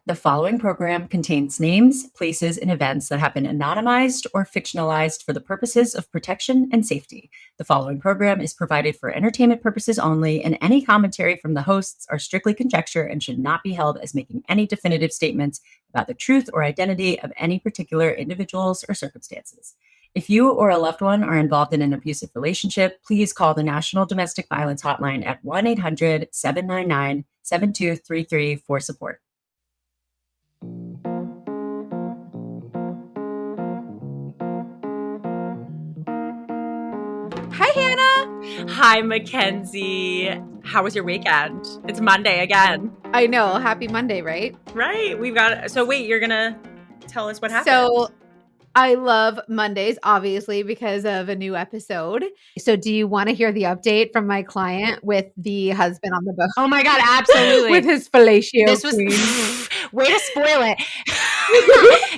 The following program contains names, places, and events that have been anonymized or fictionalized for the purposes of protection and safety. The following program is provided for entertainment purposes only, and any commentary from the hosts are strictly conjecture and should not be held as making any definitive statements about the truth or identity of any particular individuals or circumstances. If you or a loved one are involved in an abusive relationship, please call the National Domestic Violence Hotline at 1-800-799-7233 for support. Hi, Hannah. Hi, Mackenzie. How was your weekend? It's Monday again. I know. Happy Monday, right? Right. So wait, you're going to tell us what happened. So I love Mondays, obviously, because of a new episode. So do you want to hear the update from my client with the husband on the boat? Oh my God, absolutely. With his fellatio This was way to spoil it.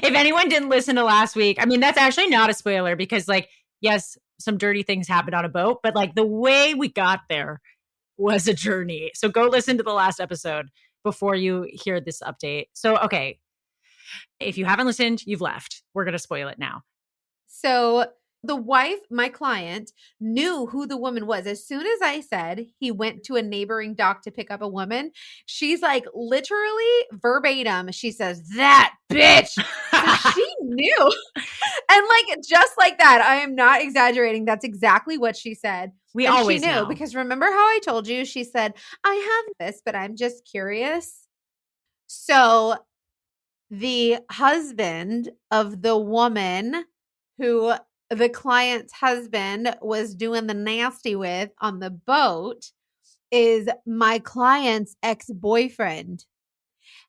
If anyone didn't listen to last week, I mean, that's actually not a spoiler because yes, some dirty things happened on a boat, but the way we got there was a journey. So go listen to the last episode before you hear this update. So, okay. If you haven't listened, you've left. We're going to spoil it now. So the wife, my client, knew who the woman was. As soon as I said he went to a neighboring dock to pick up a woman, she's like literally verbatim. She says, "That bitch." So she knew. And just like that, I am not exaggerating. That's exactly what she said. We always she knew know. Because remember how I told you, she said, "I have this, but I'm just curious." So the husband of the woman who the client's husband was doing the nasty with on the boat is my client's ex-boyfriend.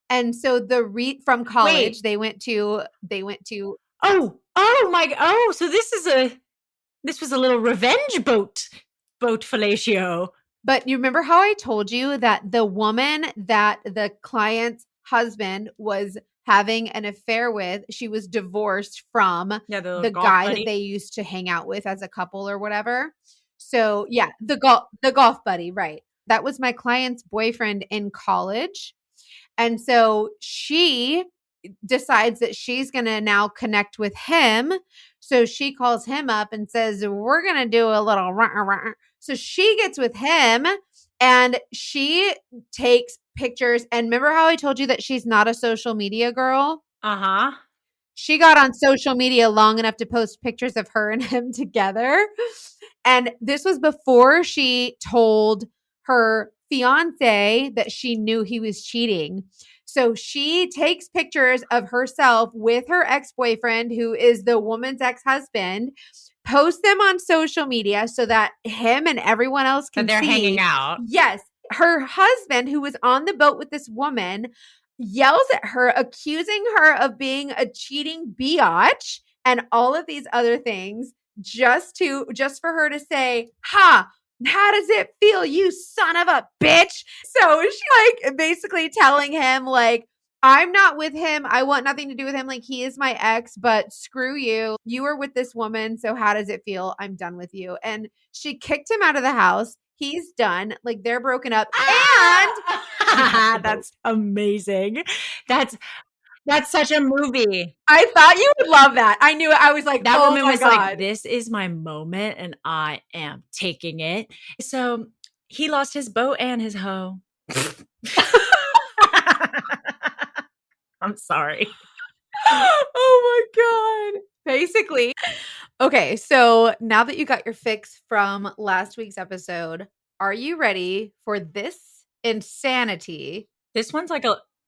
And so from college, they went to so this was a little revenge boat fellatio. But you remember how I told you that the woman that the client's husband was having an affair with, she was divorced from the guy that they used to hang out with as a couple or whatever. So yeah, the golf buddy, right? That was my client's boyfriend in college. And so she decides that she's going to now connect with him. So she calls him up and says, "We're going to do a little rah-rah." So she gets with him and she takes pictures. And remember how I told you that she's not a social media girl? Uh-huh. She got on social media long enough to post pictures of her and him together. And this was before she told her fiance that she knew he was cheating. So she takes pictures of herself with her ex-boyfriend, who is the woman's ex-husband, post them on social media so that him and everyone else can see. They're hanging out. Yes. Her husband, who was on the boat with this woman, yells at her, accusing her of being a cheating biatch and all of these other things just for her to say, "Ha, how does it feel, you son of a bitch?" So she basically telling him "I'm not with him. I want nothing to do with him. He is my ex, but screw you. You were with this woman. So how does it feel? I'm done with you." And she kicked him out of the house. He's done. They're broken up. And that's amazing. That's such a movie. I thought you would love that. I knew it. I was like, that oh woman my was God. like, "This is my moment and I am taking it." So he lost his boat and his hoe. I'm sorry. Oh my God. Basically. Okay. So now that you got your fix from last week's episode, are you ready for this insanity? This one's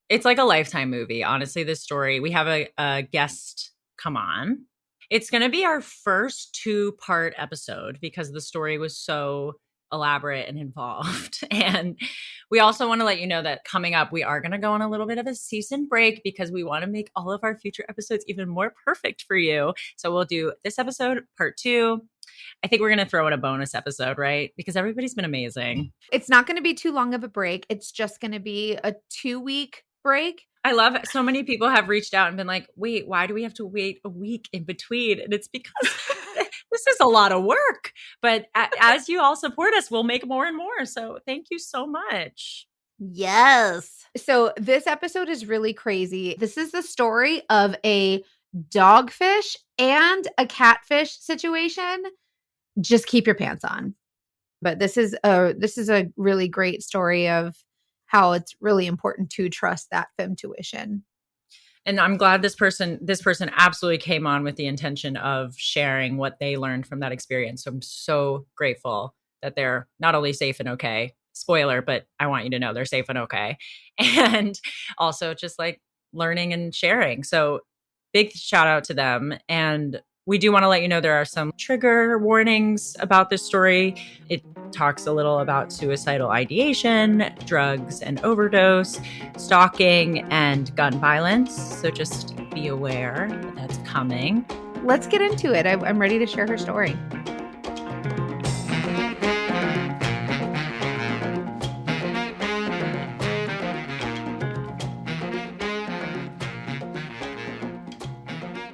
it's like a Lifetime movie. Honestly, this story, we have a guest come on. It's going to be our first 2-part episode because the story was so elaborate and involved. And we also want to let you know that coming up, we are going to go on a little bit of a season break because we want to make all of our future episodes even more perfect for you. So we'll do this episode, part 2. I think we're going to throw in a bonus episode, right? Because everybody's been amazing. It's not going to be too long of a break. It's just going to be a 2-week break. I love it. So many people have reached out and been like, "Wait, why do we have to wait a week in between?" And it's because this is a lot of work. But as you all support us, we'll make more and more. So thank you so much. Yes. So this episode is really crazy. This is the story of a dogfish and a catfish situation. Just keep your pants on. But this is a really great story of how it's really important to trust that femtuition. And I'm glad this person absolutely came on with the intention of sharing what they learned from that experience. So I'm so grateful that they're not only safe and okay, spoiler, but I want you to know they're safe and okay. And also just like learning and sharing. So big shout out to them. And we do want to let you know there are some trigger warnings about this story. It talks a little about suicidal ideation, drugs and overdose, stalking, and gun violence. So just be aware that that's coming. Let's get into it. I'm ready to share her story.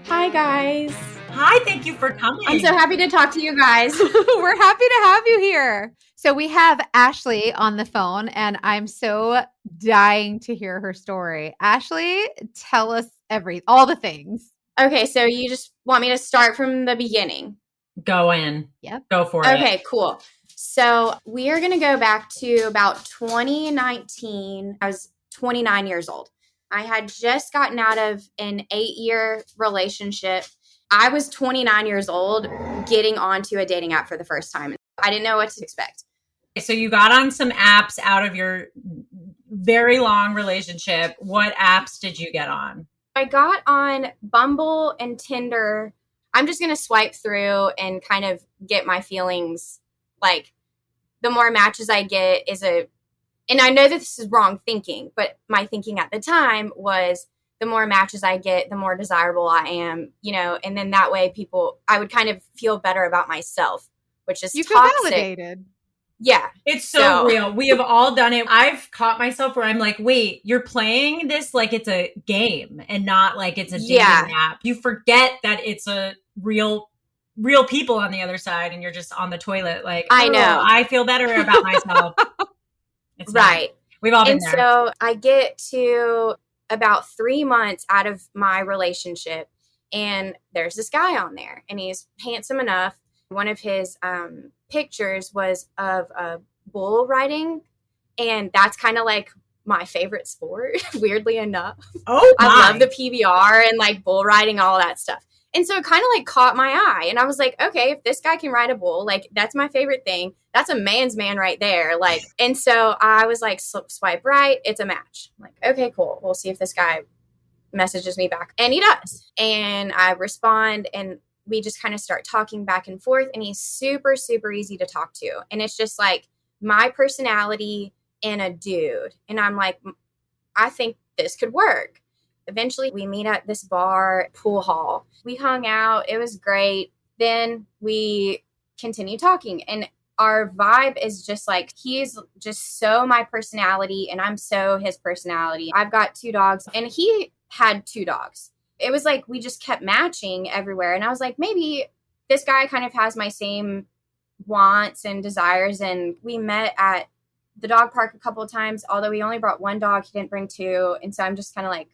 Hi, guys. Hi, thank you for coming. I'm so happy to talk to you guys. We're happy to have you here. So we have Ashley on the phone, and I'm so dying to hear her story. Ashley, tell us all the things. Okay, so you just want me to start from the beginning? Go in. Yep. Go for it. Okay, cool. So we are going to go back to about 2019. I was 29 years old. I had just gotten out of an 8-year relationship. I was 29 years old getting onto a dating app for the first time. I didn't know what to expect. So you got on some apps out of your very long relationship. What apps did you get on? I got on Bumble and Tinder. I'm just going to swipe through and kind of get my feelings. Like, the more matches I get and I know that this is wrong thinking, but my thinking at the time was the more matches I get, the more desirable I am, and then that way I would kind of feel better about myself, which is you toxic. Feel validated. Yeah. It's so real. We have all done it. I've caught myself where I'm like, wait, you're playing this like it's a game and not like it's a dating app. You forget that it's a real people on the other side and you're just on the toilet like, I know. I feel better about myself. It's right. Not. We've all been there. So I get to about 3 months out of my relationship and there's this guy on there and he's handsome enough. One of his pictures was of a bull riding, and that's kind of like my favorite sport, weirdly enough. Oh, my. I love the PBR and like bull riding, all that stuff. And so it kind of like caught my eye, and I was like, okay, if this guy can ride a bull, like that's my favorite thing. That's a man's man right there. Like, and so I was like, swipe right, it's a match. I'm like, okay, cool. We'll see if this guy messages me back, and he does. And I respond, and we just kind of start talking back and forth, and he's super, super easy to talk to. And it's just like my personality and a dude. And I'm like, I think this could work. Eventually we meet at this bar, pool hall. We hung out. It was great. Then we continue talking, and our vibe is just like, he's just so my personality and I'm so his personality. I've got 2 dogs and he had 2 dogs. It was like we just kept matching everywhere. And I was like, maybe this guy kind of has my same wants and desires. And we met at the dog park a couple of times, although we only brought 1 dog. He didn't bring 2. And so I'm just kind of like,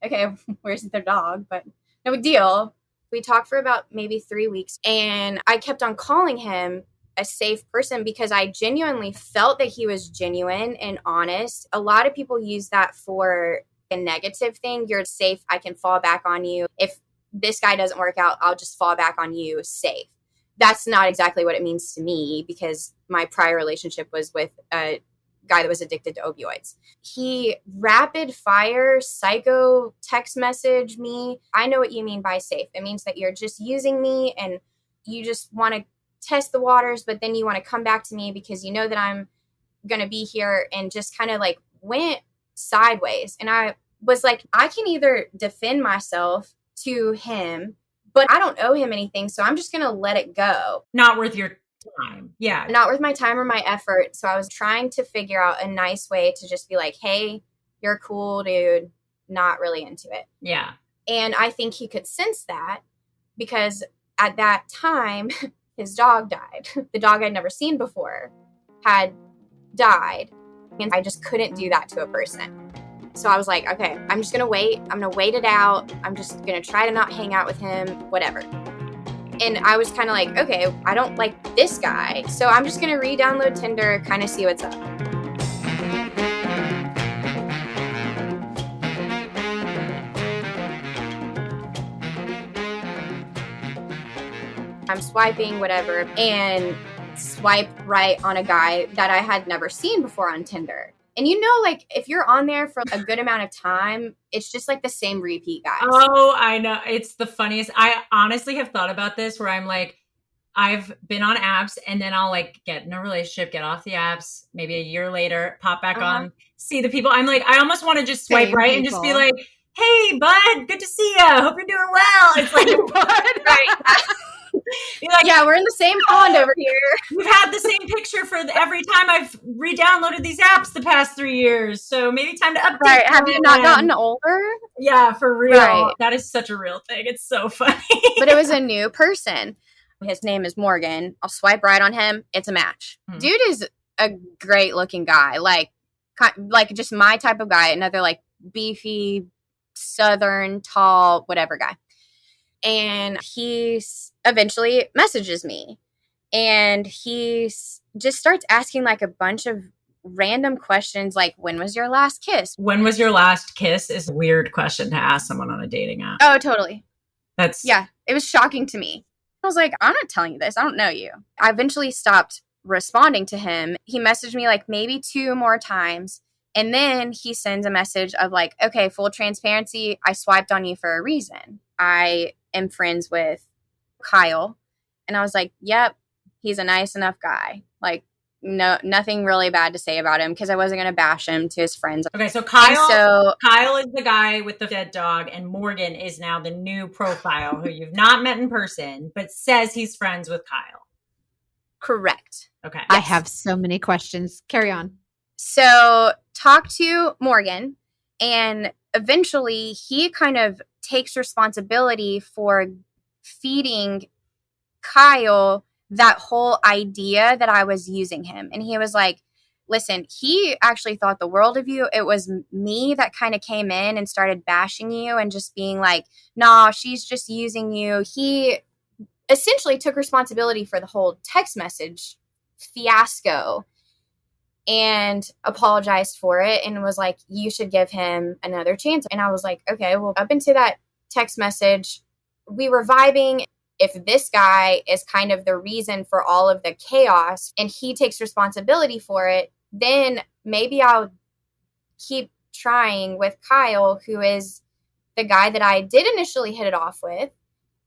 okay, where's their dog? But no big deal. We talked for about maybe 3 weeks. And I kept on calling him a safe person because I genuinely felt that he was genuine and honest. A lot of people use that for a negative thing. You're safe. I can fall back on you. If this guy doesn't work out, I'll just fall back on you. Safe. That's not exactly what it means to me because my prior relationship was with a guy that was addicted to opioids. He rapid fire psycho text message me. I know what you mean by safe. It means that you're just using me and you just want to test the waters, but then you want to come back to me because you know that I'm going to be here, and just kind of like went sideways. And I was like, I can either defend myself to him, but I don't owe him anything. So I'm just going to let it go. Not worth your time. Yeah. Not worth my time or my effort. So I was trying to figure out a nice way to just be like, hey, you're cool, dude. Not really into it. Yeah. And I think he could sense that because at that time, his dog died. The dog I'd never seen before had died. And I just couldn't do that to a person. So I was like, okay, I'm just going to wait. I'm going to wait it out. I'm just going to try to not hang out with him, whatever. And I was kind of like, okay, I don't like this guy. So I'm just going to re-download Tinder, kind of see what's up. I'm swiping, whatever, and swipe right on a guy that I had never seen before on Tinder. And like if you're on there for a good amount of time, it's just like the same repeat guys. Oh, I know. It's the funniest. I honestly have thought about this where I'm like, I've been on apps and then I'll like get in a relationship, get off the apps, maybe a year later, pop back on, see the people. I'm like, I almost want to just swipe right and just be like, hey, bud, good to see you. Hope you're doing well. It's like, bud. Right. Like, yeah, we're in the same pond over here. We've had the same picture for every time I've re-downloaded these apps the past 3 years. So maybe time to update. Right. Have you not gotten older? Yeah, for real. Right. That is such a real thing. It's so funny. But it was a new person. His name is Morgan. I'll swipe right on him. It's a match. Dude is a great looking guy. Like just my type of guy. Another like beefy, southern, tall, whatever guy. And he eventually messages me. And he just starts asking like a bunch of random questions like, when was your last kiss? When was your last kiss is a weird question to ask someone on a dating app. Oh, totally. Yeah, it was shocking to me. I was like, I'm not telling you this. I don't know you. I eventually stopped responding to him. He messaged me like maybe 2 more times. And then he sends a message of like, okay, full transparency. I swiped on you for a reason. I am friends with Kyle. And I was like, yep, he's a nice enough guy. Like, no, nothing really bad to say about him because I wasn't going to bash him to his friends. Okay, so Kyle is the guy with the dead dog, and Morgan is now the new profile who you've not met in person, but says he's friends with Kyle. Correct. Okay. I have so many questions. Carry on. So talk to Morgan, and eventually he kind of takes responsibility for feeding Kyle that whole idea that I was using him. And he was like, listen, he actually thought the world of you. It was me that kind of came in and started bashing you and just being like, nah, she's just using you. He essentially took responsibility for the whole text message fiasco and apologized for it and was like, you should give him another chance. And I was like, okay, well, up into that text message, we were vibing. If this guy is kind of the reason for all of the chaos and he takes responsibility for it, then maybe I'll keep trying with Kyle, who is the guy that I did initially hit it off with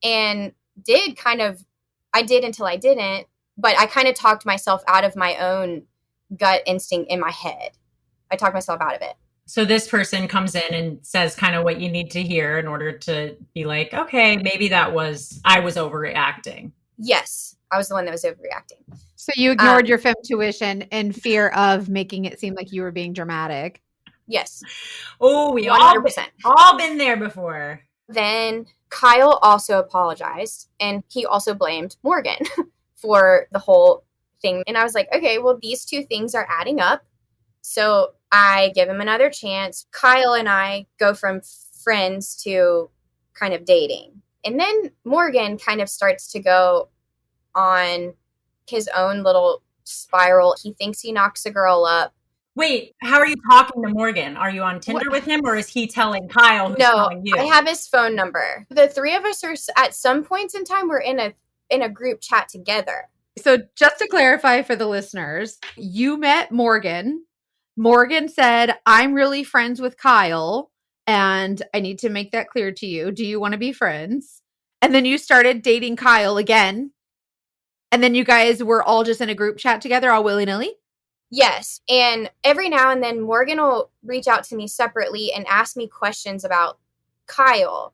and I did until I didn't, but I kind of talked myself out of my own gut instinct in my head. I talked myself out of it. So this person comes in and says kind of what you need to hear in order to be like, okay, maybe I was overreacting. Yes, I was the one that was overreacting. So you ignored your femtuition in fear of making it seem like you were being dramatic. Yes. Oh, we 100%. all been there before. Then Kyle also apologized and he also blamed Morgan for the whole thing. And I was like, okay, well, these 2 things are adding up. So I give him another chance. Kyle and I go from friends to kind of dating. And then Morgan kind of starts to go on his own little spiral. He thinks he knocks a girl up. Wait, how are you talking to Morgan? Are you on Tinder with him or is he telling Kyle who's telling you? I have his phone number. The 3 of us are at some points in time, we're in a group chat together. So just to clarify for the listeners, you met Morgan. Morgan said, I'm really friends with Kyle, and I need to make that clear to you. Do you want to be friends? And then you started dating Kyle again. And then you guys were all just in a group chat together, all willy-nilly? Yes. And every now and then Morgan will reach out to me separately and ask me questions about Kyle.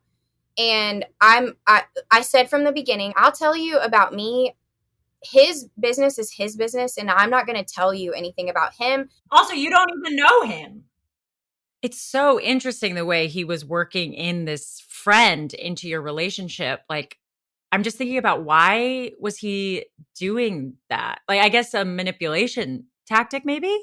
And I said from the beginning, I'll tell you about me. His business is his business, and I'm not going to tell you anything about him. Also, you don't even know him. It's so interesting the way he was working in this friend into your relationship. Like, I'm just thinking about why was he doing that? Like, I guess a manipulation tactic, maybe?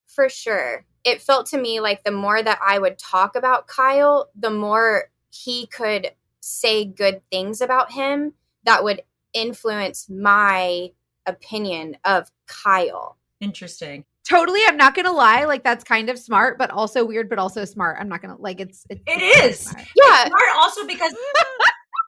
For sure. It felt to me like the more that I would talk about Kyle, the more he could say good things about him that would influence my opinion of Kyle. Interesting. Totally. I'm not going to lie. Like, that's kind of smart, but also weird, but also smart. I'm not going to like, it is. Yeah. It's smart also because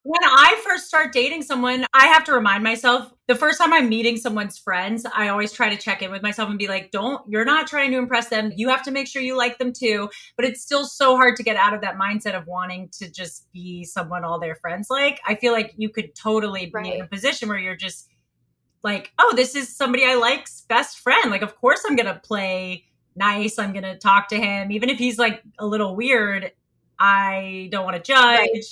when I first start dating someone, I have to remind myself the first time I'm meeting someone's friends, I always try to check in with myself and be like, you're not trying to impress them. You have to make sure you like them too. But it's still so hard to get out of that mindset of wanting to just be someone all their friends like. I feel like you could totally be in a position where you're just like, oh, this is somebody I like's best friend. Like, of course I'm going to play nice. I'm going to talk to him. Even if he's like a little weird, I don't want to judge. Right.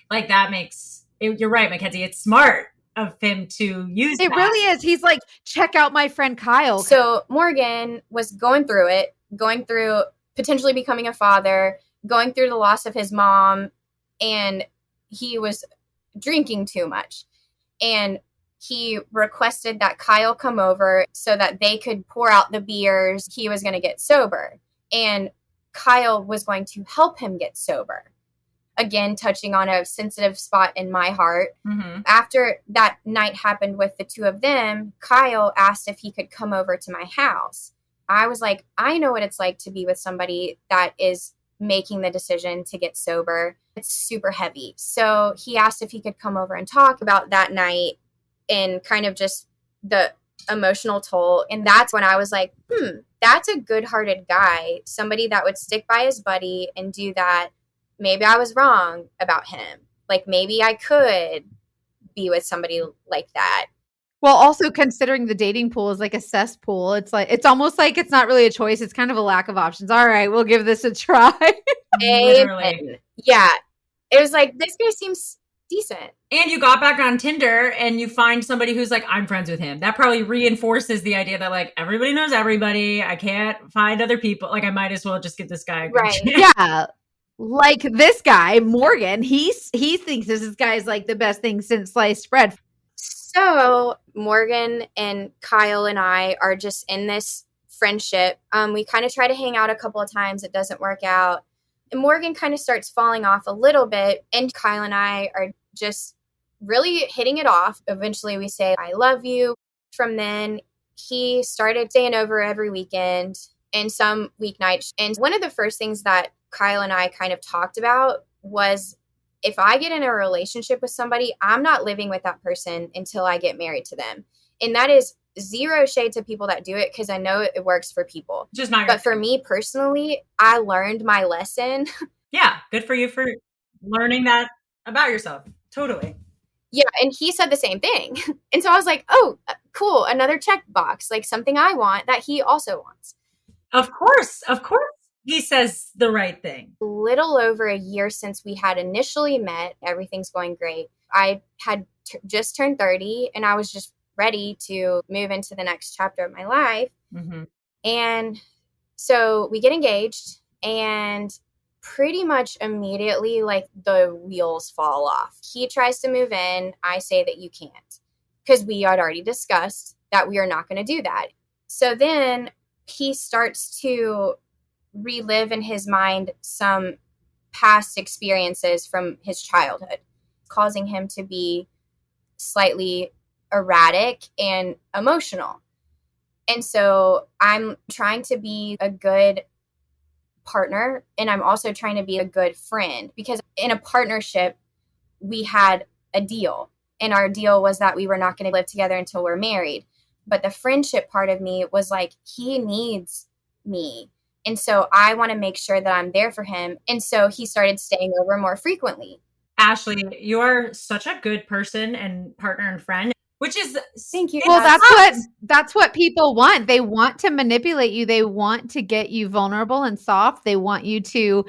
Like that makes it, you're right, Mackenzie. It's smart of him to use it. Really is. He's like, check out my friend Kyle. So Morgan was going through potentially becoming a father, going through the loss of his mom, and he was drinking too much. And he requested that Kyle come over so that they could pour out the beers. He was going to get sober, and Kyle was going to help him get sober. Again, touching on a sensitive spot in my heart. Mm-hmm. After that night happened with the two of them, Kyle asked if he could come over to my house. I was like, I know what it's like to be with somebody that is making the decision to get sober. It's super heavy. So he asked if he could come over and talk about that night and kind of just the emotional toll. And that's when I was like, that's a good-hearted guy. Somebody that would stick by his buddy and do that. Maybe I was wrong about him. Like, maybe I could be with somebody like that. Well, also considering the dating pool is like a cesspool. It's like, it's almost like it's not really a choice. It's kind of a lack of options. All right, we'll give this a try. Literally. Yeah. It was like, this guy seems decent. And you got back on Tinder and you find somebody who's like, I'm friends with him. That probably reinforces the idea that like everybody knows everybody. I can't find other people. Like I might as well just give this guy a good chance. Yeah. Like this guy, Morgan, he thinks this guy is like the best thing since sliced bread. So Morgan and Kyle and I are just in this friendship. We kind of try to hang out a couple of times. It doesn't work out. And Morgan kind of starts falling off a little bit. And Kyle and I are just really hitting it off. Eventually we say, I love you. From then, he started staying over every weekend and some weeknights. And one of the first things that Kyle and I kind of talked about was, if I get in a relationship with somebody, I'm not living with that person until I get married to them. And that is zero shade to people that do it, because I know it works for people. Just not. But for me personally, I learned my lesson. Yeah, good for you for learning that about yourself. Totally. Yeah, and he said the same thing. And so I was like, oh, cool, another checkbox, like something I want that he also wants. Of course. He says the right thing. A little over a year since we had initially met, everything's going great. I had just turned 30 and I was just ready to move into the next chapter of my life. Mm-hmm. And so we get engaged and pretty much immediately, like, the wheels fall off. He tries to move in. I say that you can't, because we had already discussed that we are not going to do that. So then he starts to relive in his mind some past experiences from his childhood, causing him to be slightly erratic and emotional. And so I'm trying to be a good partner, and I'm also trying to be a good friend, because in a partnership, we had a deal, and our deal was that we were not going to live together until we're married. But the friendship part of me was like, he needs me. And so I want to make sure that I'm there for him. And so he started staying over more frequently. Ashley, you are such a good person and partner and friend, which is, thank you. Well, that's what people want. They want to manipulate you. They want to get you vulnerable and soft. They want you to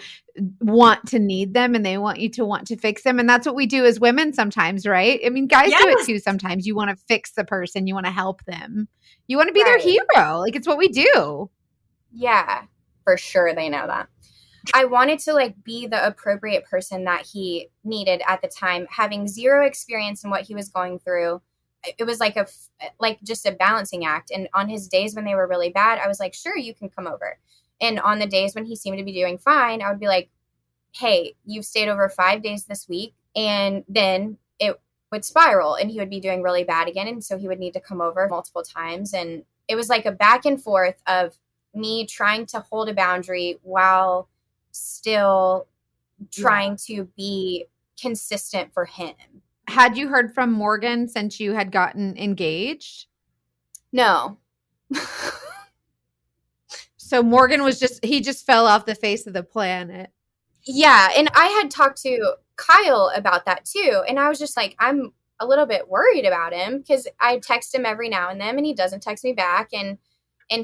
want to need them, and they want you to want to fix them. And that's what we do as women sometimes, right? I mean, guys do it too sometimes. You want to fix the person. You want to help them. You want to be their hero. Like, it's what we do. Yeah. For sure, they know that. I wanted to like be the appropriate person that he needed at the time, having zero experience in what he was going through. it was like just a balancing act. And on his days when they were really bad, I was like, sure, you can come over. And on the days when he seemed to be doing fine, I would be like, hey, you've stayed over 5 days this week. And then it would spiral and he would be doing really bad again. And so he would need to come over multiple times. And it was like a back and forth of me trying to hold a boundary while still trying to be consistent for him. Had you heard from Morgan since you had gotten engaged? No. So Morgan he just fell off the face of the planet. Yeah. And I had talked to Kyle about that too. And I was just like, I'm a little bit worried about him because I text him every now and then and he doesn't text me back. And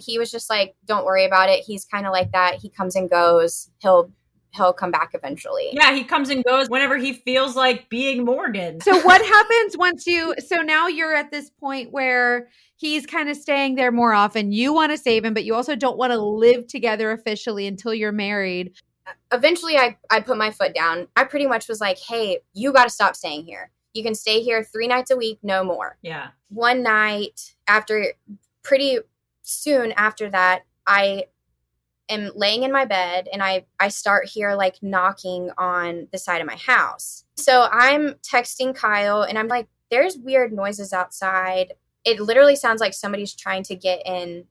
he was just like, don't worry about it. He's kind of like that. He comes and goes. He'll come back eventually. Yeah, he comes and goes whenever he feels like being Morgan. So what happens so now you're at this point where he's kind of staying there more often. You want to save him, but you also don't want to live together officially until you're married. Eventually, I put my foot down. I pretty much was like, hey, you got to stop staying here. You can stay here 3 nights a week, no more. Yeah. One night pretty soon after that, I am laying in my bed and I start here like knocking on the side of my house. So I'm texting Kyle and I'm like, there's weird noises outside. It literally sounds like somebody's trying to get in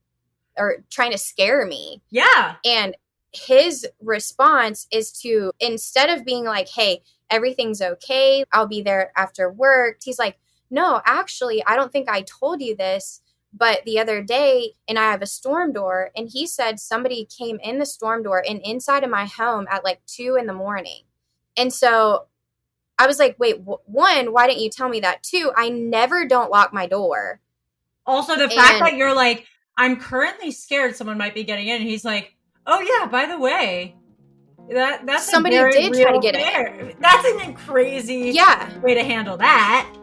or trying to scare me. Yeah. And his response is to, instead of being like, hey, everything's okay, I'll be there after work. He's like, no, actually, I don't think I told you this. But the other day, and I have a storm door, and he said somebody came in the storm door and inside of my home at like 2 a.m. And so I was like, wait, one, why didn't you tell me that? 2, I never don't lock my door. Also, the fact that you're like, I'm currently scared someone might be getting in. And he's like, oh yeah, by the way, that's somebody did try to get in. That's a crazy way to handle that.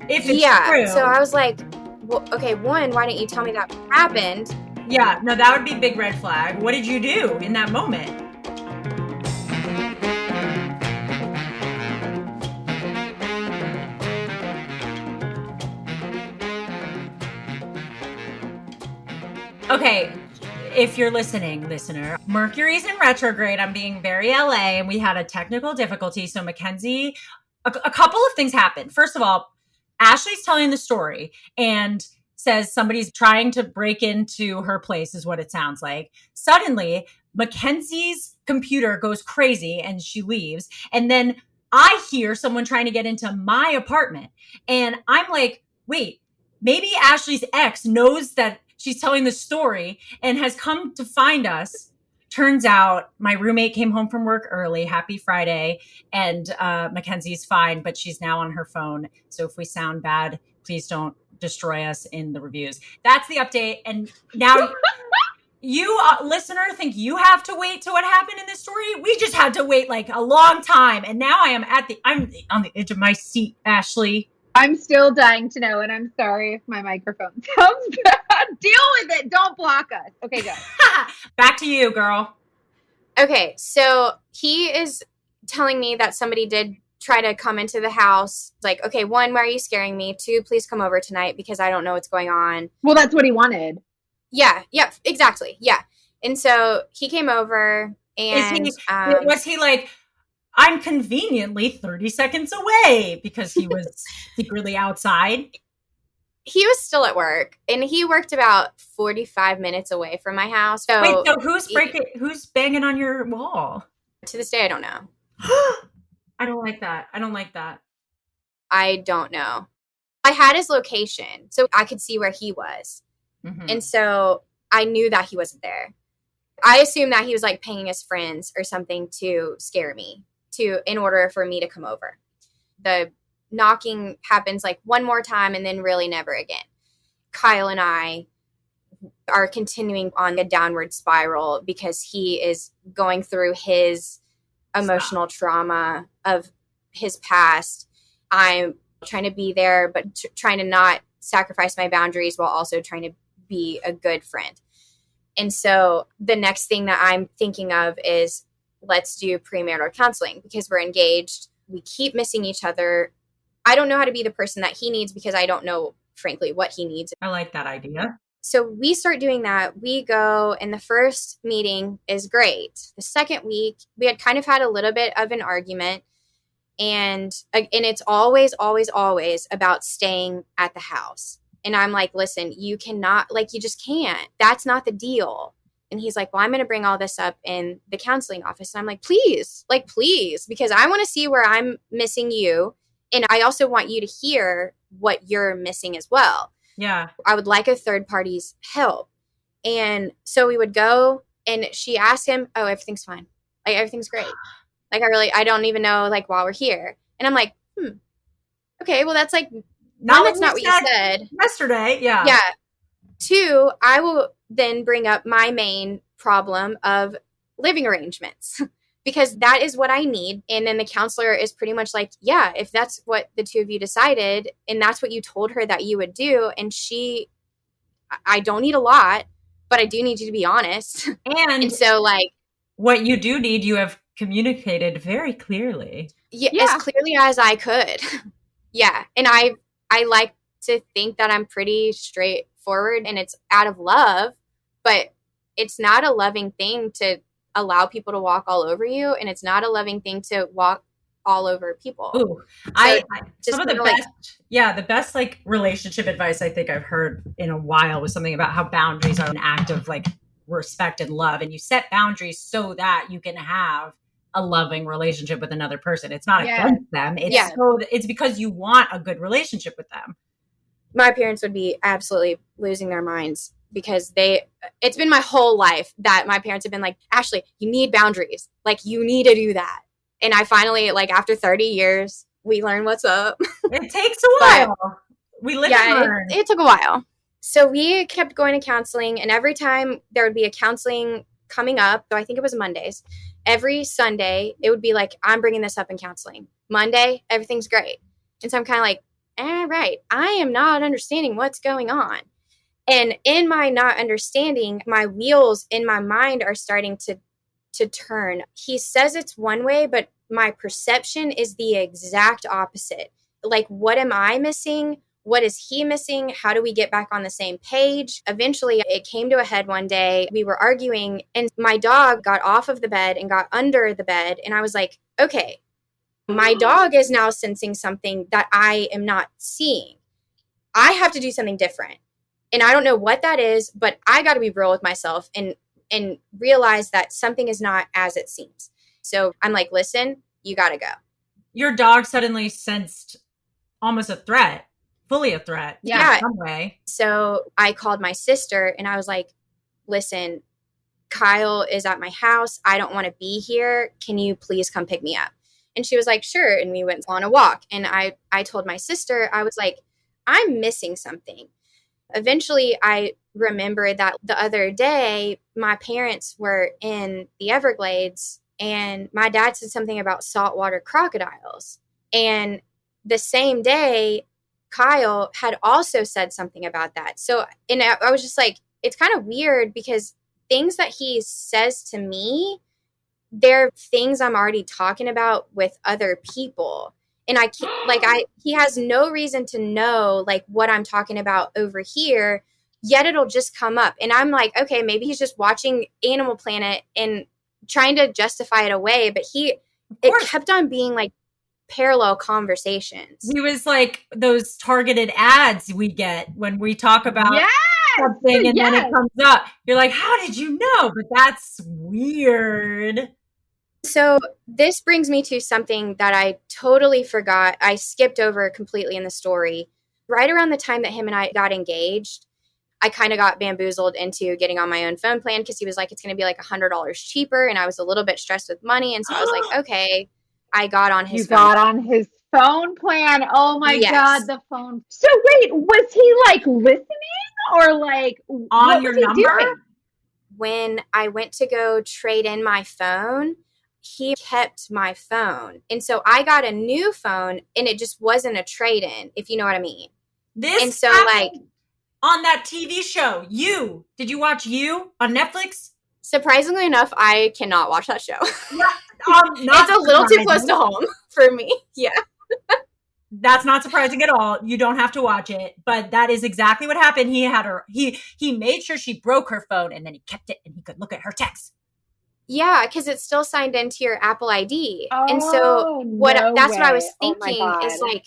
If it's true. So I was like, well, okay, one, why didn't you tell me that happened? Yeah, no, that would be a big red flag. What did you do in that moment? Okay, if you're listening, listener, Mercury's in retrograde. I'm being very LA and we had a technical difficulty. So Mackenzie, a couple of things happened. First of all, Ashley's telling the story and says somebody's trying to break into her place is what it sounds like. Suddenly, Mackenzie's computer goes crazy and she leaves. And then I hear someone trying to get into my apartment. And I'm like, wait, maybe Ashley's ex knows that she's telling the story and has come to find us. Turns out my roommate came home from work early. Happy Friday. And Mackenzie's fine, but she's now on her phone. So if we sound bad, please don't destroy us in the reviews. That's the update. And now you, listener, think you have to wait to what happened in this story? We just had to wait like a long time. And now I'm on the edge of my seat, Ashley. I'm still dying to know, and I'm sorry if my microphone sounds bad. Deal with it. Don't block us. Okay, go. Back to you, girl. Okay, so he is telling me that somebody did try to come into the house. Like, okay, 1, why are you scaring me? 2, please come over tonight because I don't know what's going on. Well, that's what he wanted. Yeah, exactly. Yeah. And so he came over and was he like, I'm conveniently 30 seconds away because he was secretly outside? He was still at work and he worked about 45 minutes away from my house. So wait, so who's banging on your wall? To this day, I don't know. I don't like that. I don't know. I had his location so I could see where he was. Mm-hmm. And so I knew that he wasn't there. I assumed that he was like paying his friends or something to scare me in order for me to come over. The knocking happens like one more time and then really never again. Kyle and I are continuing on a downward spiral because he is going through his emotional trauma of his past. I'm trying to be there, but trying to not sacrifice my boundaries while also trying to be a good friend. And so the next thing that I'm thinking of is let's do premarital counseling because we're engaged. We keep missing each other. I don't know how to be the person that he needs because I don't know, frankly, what he needs. I like that idea. So we start doing that. We go, and the first meeting is great. The second week, we had kind of had a little bit of an argument. And it's always, always, always about staying at the house. And I'm like, listen, you cannot, like, you just can't. That's not the deal. And he's like, well, I'm going to bring all this up in the counseling office. And I'm like, please, because I want to see where I'm missing you. And I also want you to hear what you're missing as well. Yeah. I would like a third party's help. And so we would go, and she asked him, oh, everything's fine. Like, everything's great. Like, I don't even know, like, while we're here. And I'm like, okay, well, that's like, that's not what you said yesterday. Yeah. Yeah. 2, I will then bring up my main problem of living arrangements because that is what I need. And then the counselor is pretty much like, yeah, if that's what the two of you decided and that's what you told her that you would do. And I don't need a lot, but I do need you to be honest. And so, like, what you do need, you have communicated very clearly. Yeah, as clearly as I could. Yeah. And I like to think that I'm pretty straightforward and it's out of love, but it's not a loving thing to allow people to walk all over you. And it's not a loving thing to walk all over people. Ooh, so some of the best, the best like relationship advice I think I've heard in a while was something about how boundaries are an act of like respect and love. And you set boundaries so that you can have a loving relationship with another person. It's not against them. It's because you want a good relationship with them. My parents would be absolutely losing their minds because it's been my whole life that my parents have been like, Ashley, you need boundaries. Like, you need to do that. And I finally, like, after 30 years, we learn what's up. It takes a while. We live and learn. It took a while. So we kept going to counseling, and every time there would be a counseling coming up, so I think it was Mondays, every Sunday, it would be like, I'm bringing this up in counseling. Monday, everything's great. And so I'm kind of like, right, I am not understanding what's going on. And in my not understanding, my wheels in my mind are starting to turn. He says it's one way, but my perception is the exact opposite. Like, what am I missing? What is he missing? How do we get back on the same page? Eventually, it came to a head one day. We were arguing, and my dog got off of the bed and got under the bed. And I was like, okay, my dog is now sensing something that I am not seeing. I have to do something different. And I don't know what that is, but I got to be real with myself and realize that something is not as it seems. So I'm like, listen, you got to go. Your dog suddenly sensed almost a threat. Fully a threat. Yeah. In some way. So I called my sister and I was like, listen, Kyle is at my house. I don't want to be here. Can you please come pick me up? And she was like, sure. And we went on a walk. And I told my sister, I was like, I'm missing something. Eventually, I remembered that the other day, my parents were in the Everglades and my dad said something about saltwater crocodiles. And the same day, Kyle had also said something about that. So, and I was just like, it's kind of weird because things that he says to me, they're things I'm already talking about with other people. And I can't, he has no reason to know like what I'm talking about over here, yet it'll just come up. And I'm like, okay, maybe he's just watching Animal Planet and trying to justify it away. But it kept on being like parallel conversations. He was like those targeted ads we get when we talk about something and then it comes up. You're like, how did you know? But that's weird. So this brings me to something that I totally forgot. I skipped over completely in the story. Right around the time that him and I got engaged, I kind of got bamboozled into getting on my own phone plan because he was like, it's going to be like $100 cheaper. And I was a little bit stressed with money. And so I was like, okay, I got on his phone. On his phone plan. Oh my God, the phone. So wait, was he like listening or like on your number? Doing? When I went to go trade in my phone, he kept my phone. And so I got a new phone and it just wasn't a trade-in, if you know what I mean. And so like on that TV show, did you watch You on Netflix? Surprisingly enough, I cannot watch that show. Yeah, it's a little too close to home for me. Yeah. That's not surprising at all. You don't have to watch it, but that is exactly what happened. He had her, he made sure she broke her phone, and then he kept it and he could look at her texts. Yeah, because it's still signed into your Apple ID. And so what I was thinking is like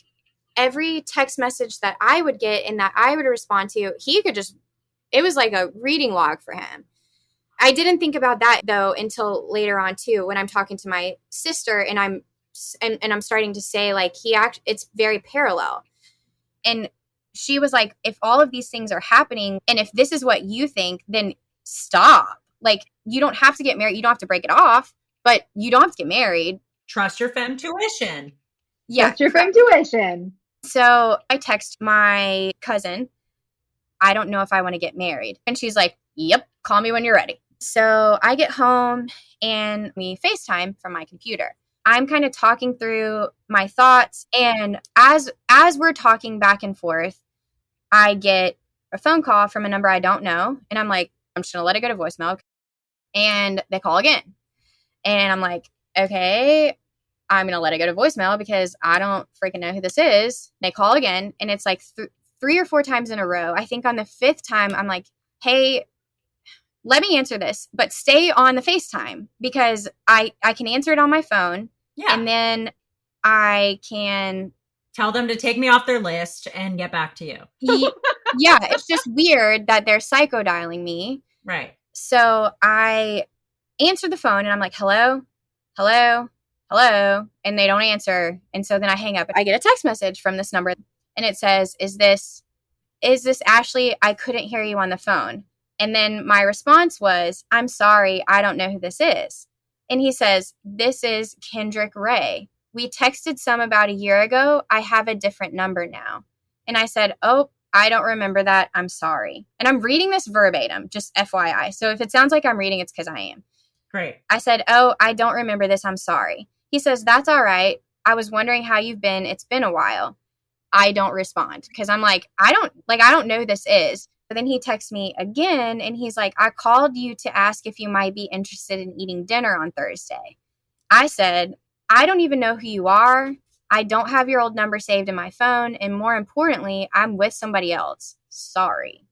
every text message that I would get and that I would respond to, he could just, it was like a reading log for him. I didn't think about that though until later on too, when I'm talking to my sister and I'm starting to say like it's very parallel. And she was like, if all of these things are happening and if this is what you think, then stop. Like, you don't have to get married. You don't have to break it off, but you don't have to get married. Trust your femtuition. Yeah. Trust your femtuition. So I text my cousin, I don't know if I want to get married. And she's like, yep, call me when you're ready. So I get home and we FaceTime from my computer. I'm kind of talking through my thoughts. And as we're talking back and forth, I get a phone call from a number I don't know. And I'm like, I'm just going to let it go to voicemail. And they call again. And I'm like, okay, I'm going to let it go to voicemail because I don't freaking know who this is. They call again. And it's like 3 or 4 times in a row. I think on the 5th time, I'm like, hey, let me answer this, but stay on the FaceTime because I can answer it on my phone. Yeah. And then I can tell them to take me off their list and get back to you. Yeah, it's just weird that they're psychodialing me. Right. So I answered the phone and I'm like, hello, hello, hello. And they don't answer. And so then I hang up. I get a text message from this number and it says, is this Ashley? I couldn't hear you on the phone. And then my response was, I'm sorry, I don't know who this is. And he says, this is Kendrick Ray. We texted some about a year ago. I have a different number now. And I said, oh, I don't remember that. I'm sorry. And I'm reading this verbatim, just FYI. So if it sounds like I'm reading, it's because I am. Great. I said, oh, I don't remember this. I'm sorry. He says, that's all right. I was wondering how you've been. It's been a while. I don't respond because I'm like, I don't know who this is. But then he texts me again and he's like, I called you to ask if you might be interested in eating dinner on Thursday. I said, I don't even know who you are. I don't have your old number saved in my phone. And more importantly, I'm with somebody else. Sorry.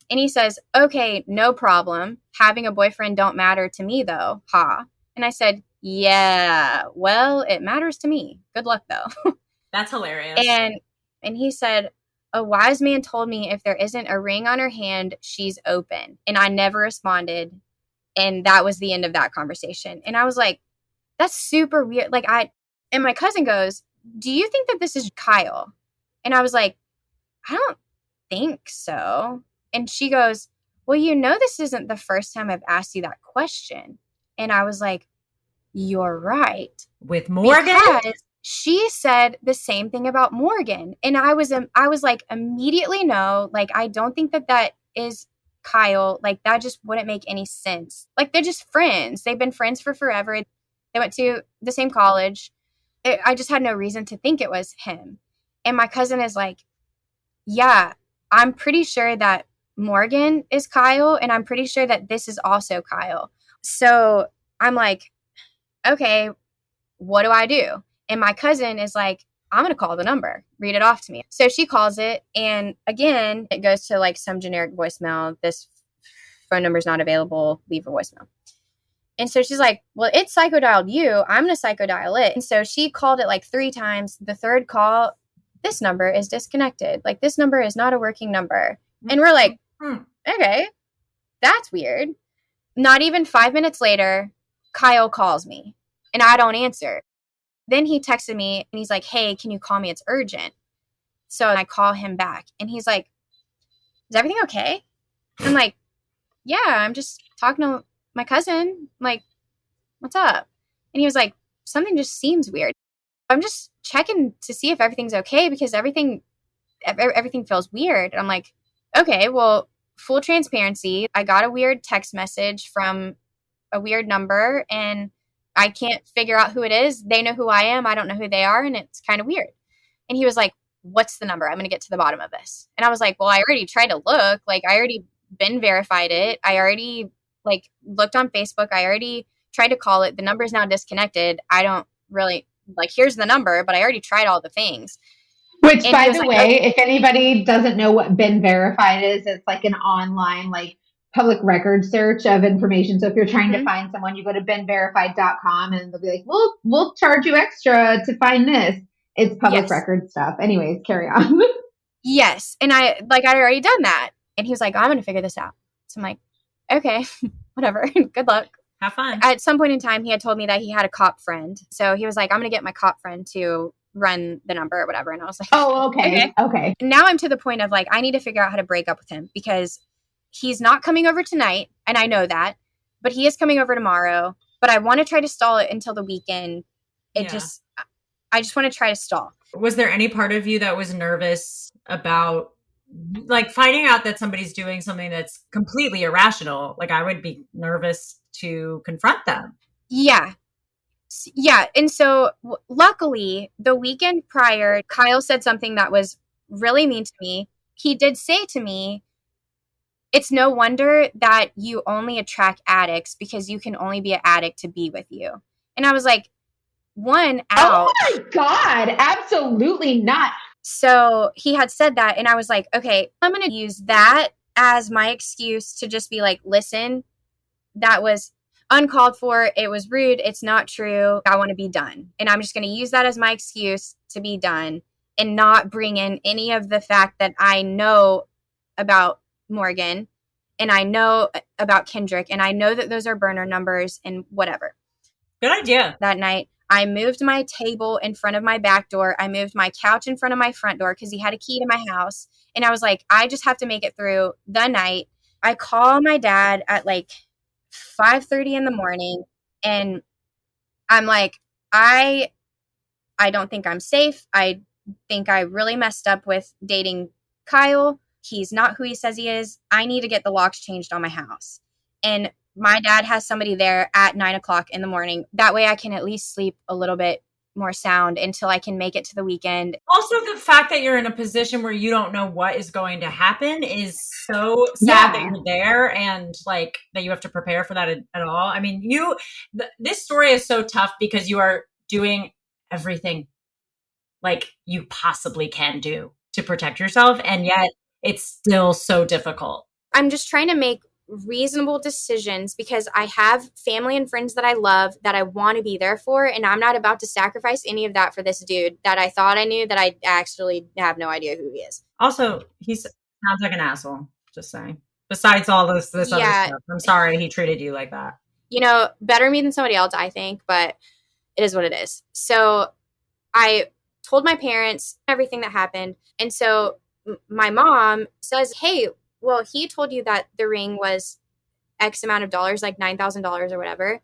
And he says, okay, no problem. Having a boyfriend don't matter to me though. Ha. And I said, yeah, well, it matters to me. Good luck though. That's hilarious. And he said, a wise man told me if there isn't a ring on her hand, she's open. And I never responded. And that was the end of that conversation. And I was like, that's super weird. And my cousin goes, do you think that this is Kyle? And I was like, I don't think so. And she goes, well, this isn't the first time I've asked you that question. And I was like, you're right. With Morgan? Because she said the same thing about Morgan. And I was like, immediately no. Like, I don't think that is Kyle. Like, that just wouldn't make any sense. Like, they're just friends. They've been friends for forever. They went to the same college. I just had no reason to think it was him. And my cousin is like, yeah, I'm pretty sure that Morgan is Kyle. And I'm pretty sure that this is also Kyle. So I'm like, okay, what do I do? And my cousin is like, I'm going to call the number. Read it off to me. So she calls it. And again, it goes to like some generic voicemail. This phone number is not available. Leave a voicemail. And so she's like, well, it psychodialed you. I'm going to psychodial it. And so she called it like 3 times. The third call, this number is disconnected. Like, this number is not a working number. And we're like, okay, that's weird. Not even 5 minutes later, Kyle calls me and I don't answer. Then he texted me and he's like, hey, can you call me? It's urgent. So I call him back and he's like, is everything okay? I'm like, yeah, I'm just talking to my cousin. I'm like, what's up? And he was like, something just seems weird. I'm just checking to see if everything's okay because everything feels weird. And I'm like, okay, well, full transparency. I got a weird text message from a weird number and I can't figure out who it is. They know who I am. I don't know who they are. And it's kind of weird. And he was like, what's the number? I'm going to get to the bottom of this. And I was like, well, I already tried to look. Like, I already been verified it. I already looked on Facebook. I already tried to call it. The number is now disconnected. I don't really here's the number, but I already tried all the things. Which, by the way, if anybody doesn't know what been verified is, it's like an online, like, public record search of information. So if you're trying to find someone, you go to benverified.com and they'll be like, we'll charge you extra to find this. It's public record stuff. Anyways, carry on. Yes. And I'd already done that. And he was like, I'm going to figure this out. So I'm like, okay, whatever. Good luck. Have fun. At some point in time, he had told me that he had a cop friend. So he was like, I'm going to get my cop friend to run the number or whatever. And I was like, oh, okay. Now I'm to the point of like, I need to figure out how to break up with him because he's not coming over tonight. And I know that, but he is coming over tomorrow. But I want to try to stall it until the weekend. I just want to try to stall. Was there any part of you that was nervous about like finding out that somebody's doing something that's completely irrational? Like I would be nervous to confront them. Yeah. Yeah. And so luckily the weekend prior, Kyle said something that was really mean to me. He did say to me, it's no wonder that you only attract addicts because you can only be an addict to be with you. And I was like, out. Oh my God, absolutely not. So he had said that and I was like, okay, I'm going to use that as my excuse to just be like, listen, that was uncalled for. It was rude. It's not true. I want to be done. And I'm just going to use that as my excuse to be done and not bring in any of the fact that I know about Morgan and I know about Kendrick and I know that those are burner numbers and whatever. Good idea. That night, I moved my table in front of my back door. I moved my couch in front of my front door because he had a key to my house. And I was like, I just have to make it through the night. I call my dad at like 5:30 in the morning. And I'm like, I don't think I'm safe. I think I really messed up with dating Kyle. He's not who he says he is. I need to get the locks changed on my house. And my dad has somebody there at 9:00 in the morning. That way I can at least sleep a little bit more sound until I can make it to the weekend. Also, the fact that you're in a position where you don't know what is going to happen is so sad that you're there and like that you have to prepare for that at all. I mean, this story is so tough because you are doing everything like you possibly can do to protect yourself. And yet it's still so difficult. I'm just trying to make reasonable decisions because I have family and friends that I love that I want to be there for. And I'm not about to sacrifice any of that for this dude that I thought I knew that I actually have no idea who he is. Also, he sounds like an asshole, just saying. Besides all this other stuff. I'm sorry he treated you like that. Better me than somebody else, I think, but it is what it is. So I told my parents everything that happened. And so my mom says, hey, well, he told you that the ring was X amount of dollars, like $9,000 or whatever.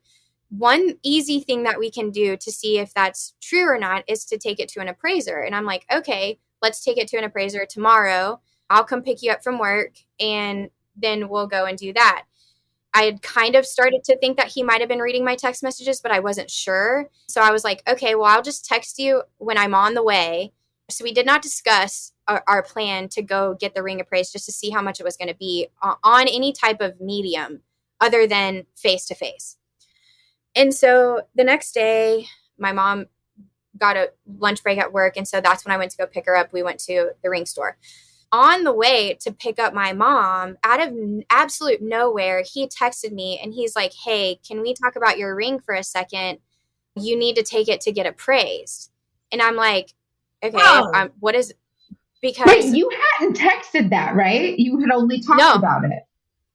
One easy thing that we can do to see if that's true or not is to take it to an appraiser. And I'm like, okay, let's take it to an appraiser tomorrow. I'll come pick you up from work and then we'll go and do that. I had kind of started to think that he might have been reading my text messages, but I wasn't sure. So I was like, okay, well, I'll just text you when I'm on the way. So we did not discuss our plan to go get the ring appraised just to see how much it was going to be on any type of medium other than face-to-face. And so the next day, my mom got a lunch break at work. And so that's when I went to go pick her up. We went to the ring store. On the way to pick up my mom, out of absolute nowhere, he texted me and he's like, hey, can we talk about your ring for a second? You need to take it to get appraised. And I'm like, okay, what is... Because wait, you hadn't texted that, right? You had only talked about it.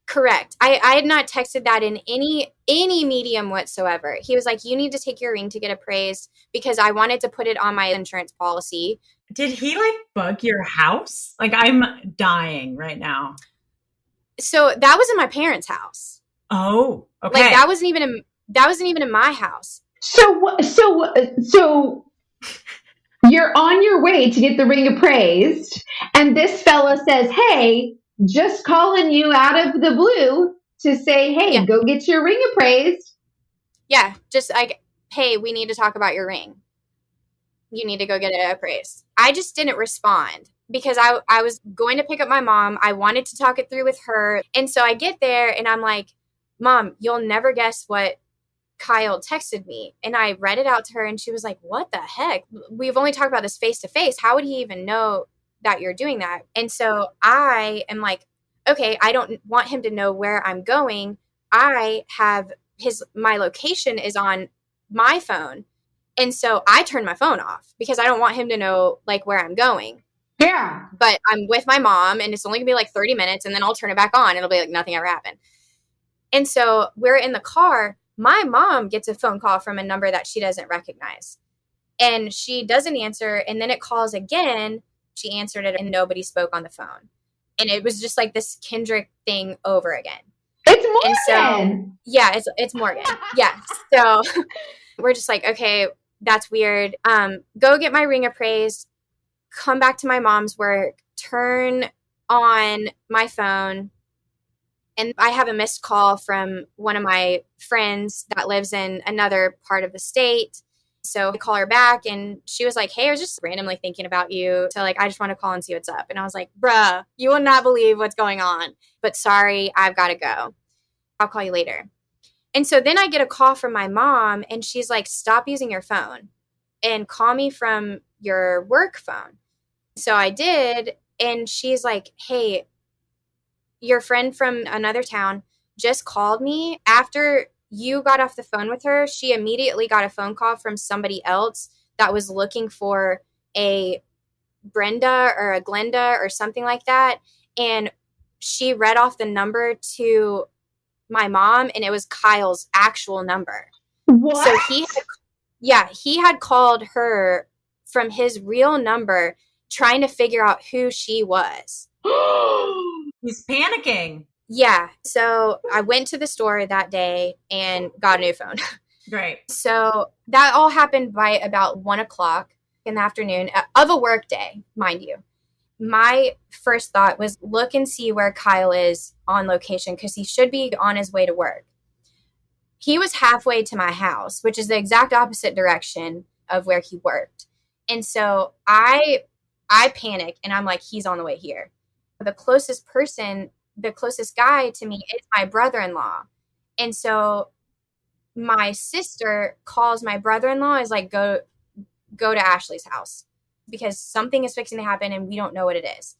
Correct. I had not texted that in any medium whatsoever. He was like, you need to take your ring to get appraised because I wanted to put it on my insurance policy. Did he like bug your house? Like I'm dying right now. So that was in my parents' house. Oh, okay. Like that wasn't even in my house. So you're on your way to get the ring appraised, and this fella says, hey, just calling you out of the blue to say, hey, go get your ring appraised. Yeah, just like, hey, we need to talk about your ring. You need to go get it appraised. I just didn't respond because I was going to pick up my mom. I wanted to talk it through with her. And so I get there and I'm like, Mom, you'll never guess what Kyle texted me, and I read it out to her, and she was like, what the heck? We've only talked about this face to face. How would he even know that you're doing that? And so I am like, okay, I don't want him to know where I'm going. I have my location is on my phone. And so I turn my phone off because I don't want him to know like where I'm going. Yeah. But I'm with my mom, and it's only gonna be like 30 minutes, and then I'll turn it back on. It'll be like nothing ever happened. And so we're in the car. My mom gets a phone call from a number that she doesn't recognize. And she doesn't answer. And then it calls again. She answered it, and nobody spoke on the phone. And it was just like this Kendrick thing over again. It's Morgan. And so, yeah, it's Morgan. Yeah. So we're just like, okay, that's weird. Go get my ring appraised, come back to my mom's work, turn on my phone. And I have a missed call from one of my friends that lives in another part of the state. So I call her back, and she was like, hey, I was just randomly thinking about you. So like, I just want to call and see what's up. And I was like, bruh, you will not believe what's going on. But sorry, I've got to go. I'll call you later. And so then I get a call from my mom, and she's like, stop using your phone and call me from your work phone. So I did. And she's like, hey, your friend from another town just called me. After you got off the phone with her, she immediately got a phone call from somebody else that was looking for a Brenda or a Glenda or something like that. And she read off the number to my mom, and it was Kyle's actual number. What? So he had called her from his real number, trying to figure out who she was. He's panicking. Yeah. So I went to the store that day and got a new phone. Great. So that all happened by about 1:00 in the afternoon of a work day, mind you. My first thought was look and see where Kyle is on location, because he should be on his way to work. He was halfway to my house, which is the exact opposite direction of where he worked. And so I panic, and I'm like, he's on the way here. The closest guy to me is my brother-in-law. And so my sister calls my brother-in-law, is like, go to Ashley's house because something is fixing to happen and we don't know what it is.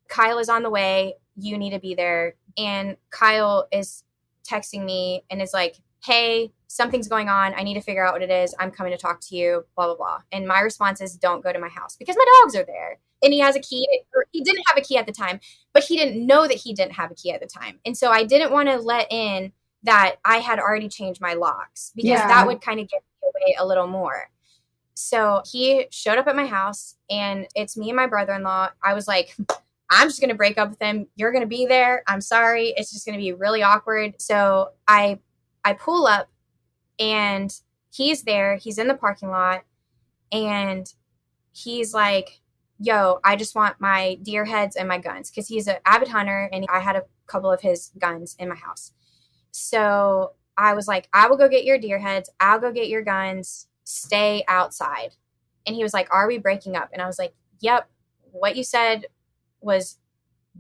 Kyle is on the way. You need to be there. And Kyle is texting me and is like, hey, something's going on. I need to figure out what it is. I'm coming to talk to you, blah, blah, blah. And my response is, don't go to my house because my dogs are there. And he has a key, or he didn't have a key at the time, but he didn't know that he didn't have a key at the time. And so I didn't want to let in that I had already changed my locks, because that would kind of give me away a little more. So he showed up at my house, and it's me and my brother-in-law. I was like, I'm just going to break up with him. You're going to be there. I'm sorry. It's just going to be really awkward. So I pull up, and he's there. He's in the parking lot, and he's like, yo, I just want my deer heads and my guns, because he's an avid hunter, and I had a couple of his guns in my house. So I was like, I will go get your deer heads. I'll go get your guns. Stay outside. And he was like, are we breaking up? And I was like, yep. What you said was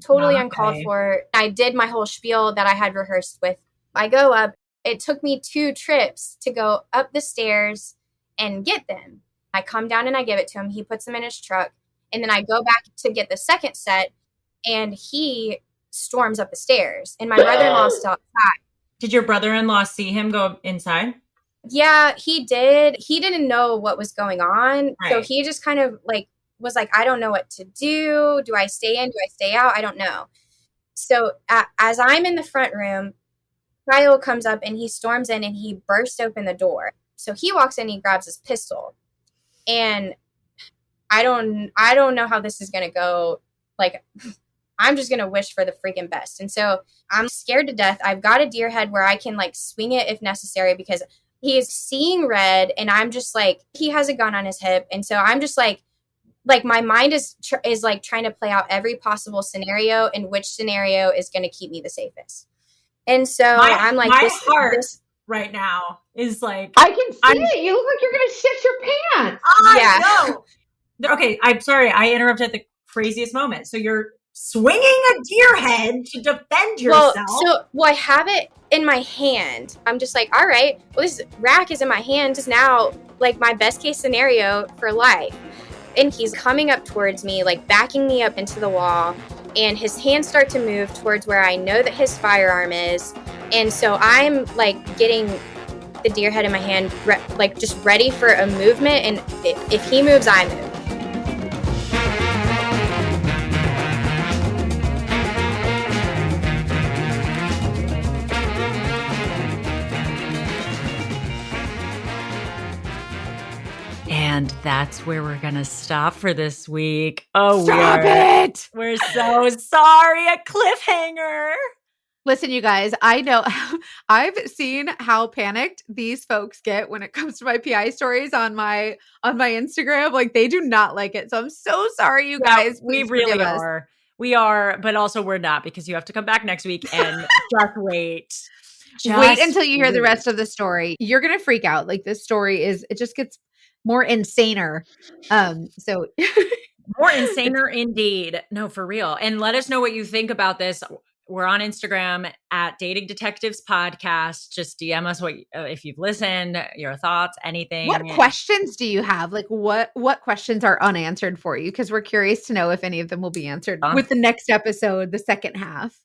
totally uncalled for. I did my whole spiel that I had rehearsed with. I go up. It took me 2 trips to go up the stairs and get them. I come down and I give it to him. He puts them in his truck. And then I go back to get the second set, and he storms up the stairs. And my brother-in-law still outside. Did your brother-in-law see him go inside? Yeah, he did. He didn't know what was going on. Right. So he just kind of like was like, I don't know what to do. Do I stay in? Do I stay out? I don't know. So as I'm in the front room, Kyle comes up and he storms in and he bursts open the door. So he walks in, he grabs his pistol, and I don't know how this is going to go. Like, I'm just going to wish for the freaking best. And so I'm scared to death. I've got a deer head where I can like swing it if necessary, because he is seeing red, and I'm just like, he has a gun on his hip. And so I'm just like my mind is like trying to play out every possible scenario, and which scenario is going to keep me the safest. And so I'm like, my heart right now is like, I can see it. You look like you're going to shit your pants. I know. Okay, I'm sorry. I interrupted at the craziest moment. So you're swinging a deer head to defend yourself. Well, I have it in my hand. I'm just like, all right, well, this rack is in my hand just now, like my best case scenario for life. And he's coming up towards me, like backing me up into the wall. And his hands start to move towards where I know that his firearm is. And so I'm like getting the deer head in my hand, like just ready for a movement. And if he moves, I move. And that's where we're going to stop for this week. Oh, stop it! We're so sorry. A cliffhanger. Listen, you guys, I know I've seen how panicked these folks get when it comes to my PI stories on my Instagram. Like, they do not like it. So I'm so sorry, you guys. We really are. We are, but also we're not, because you have to come back next week and just wait. Wait until you hear the rest of the story. You're going to freak out. Like, this story it just gets more insaner. So more insaner indeed. No, for real. And let us know what you think about this. We're on Instagram at Dating Detectives Podcast. Just DM us what if you've listened, your thoughts, anything. What questions do you have? Like, what questions are unanswered for you? Because we're curious to know if any of them will be answered with the next episode, the second half.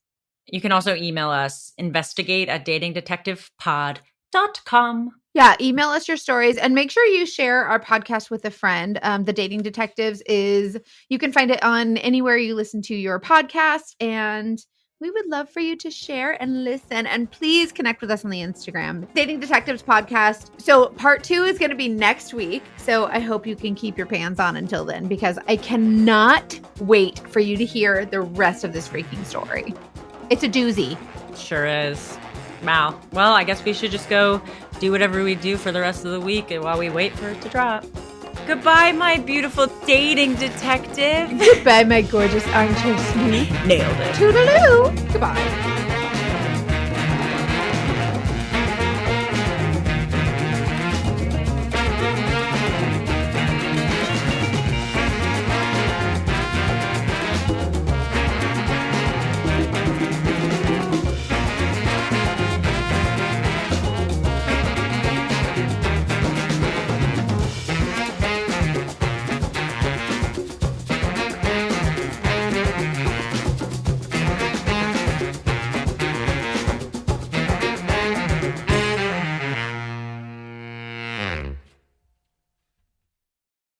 You can also email us, investigate@datingdetectivepod.com. Yeah, email us your stories and make sure you share our podcast with a friend. The Dating Detectives you can find it on anywhere you listen to your podcast, and we would love for you to share and listen. And please connect with us on the Instagram, Dating Detectives Podcast. So part 2 is going to be next week. So I hope you can keep your pants on until then, because I cannot wait for you to hear the rest of this freaking story. It's a doozy. Sure is. Wow. Well, I guess we should just go do whatever we do for the rest of the week while we wait for it to drop. Goodbye, my beautiful dating detective. Goodbye, my gorgeous armchair sleuth. Nailed it. Toodaloo. Goodbye.